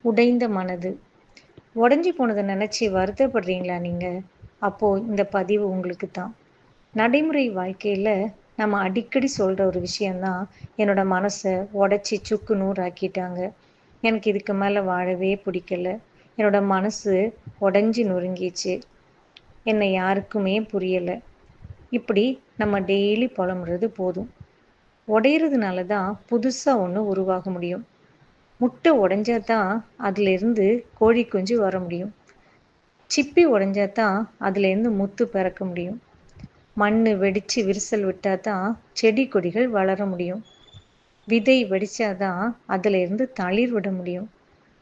உடைந்த மனது. உடைஞ்சு போனத நினைச்சு வருத்தப்படுறீங்களா நீங்க? அப்போ இந்த பதிவு உங்களுக்கு தான். நடைமுறை வாழ்க்கையில நம்ம அடிக்கடி சொல்ற ஒரு விஷயம் தான், என்னோட மனச உடைச்சு சுக்கு நூறாக்கிட்டாங்க. எனக்கு இதுக்கு மேல வாழவே பிடிக்கல. என்னோட மனசு உடைஞ்சு நொறுங்கிச்சு. என்னை யாருக்குமே புரியல. இப்படி நம்ம டெய்லி புலம்புறது போதும். உடையறதுனால தான் புதுசா ஒண்ணு உருவாக முடியும். முட்டை உடைஞ்சா தான் அதிலிருந்து கோழி குஞ்சு வர முடியும். சிப்பி உடைஞ்சா தான் அதுலேருந்து முத்து பிறக்க முடியும். மண்ணு வெடிச்சு விரிசல் விட்டா தான் செடி கொடிகள் வளர முடியும். விதை வெடிச்சா தான் அதிலிருந்து தளிர் விட முடியும்.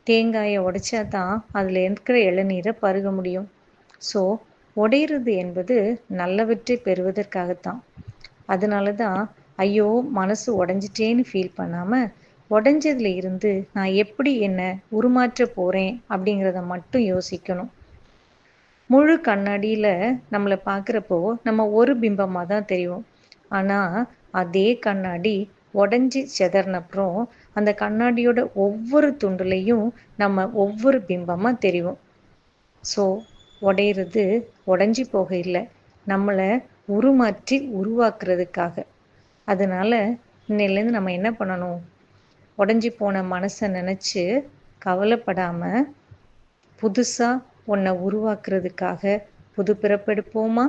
தேங்காயை உடைச்சா தான் அதில் இருக்கிற இளநீரை பருக முடியும். ஸோ உடையிறது என்பது நல்லவற்றை பெறுவதற்காகத்தான். அதனால தான் ஐயோ மனசு உடைஞ்சிட்டேன்னு ஃபீல் பண்ணாம, உடைஞ்சதுல இருந்து நான் எப்படி என்ன உருமாற்ற போறேன் அப்படிங்கிறத மட்டும் யோசிக்கணும். முழு கண்ணாடியில நம்மள பார்க்குறப்போ நம்ம ஒரு பிம்பமா தான் தெரிவோம். ஆனா அதே கண்ணாடி உடைஞ்சு சிதறினப்புறம் அந்த கண்ணாடியோட ஒவ்வொரு துண்டுலையும் நம்ம ஒவ்வொரு பிம்பமா தெரிவோம். ஸோ உடையிறது உடைஞ்சு போக இல்லை, நம்மளை உருமாற்றி உருவாக்குறதுக்காக. அதனால இன்னையிலேருந்து நம்ம என்ன பண்ணணும்? உடைஞ்சு போன மனசை நினச்சி கவலைப்படாம புதுசா ஒன்ன உருவாக்குறதுக்காக புது பிறப்பெடுப்போமா?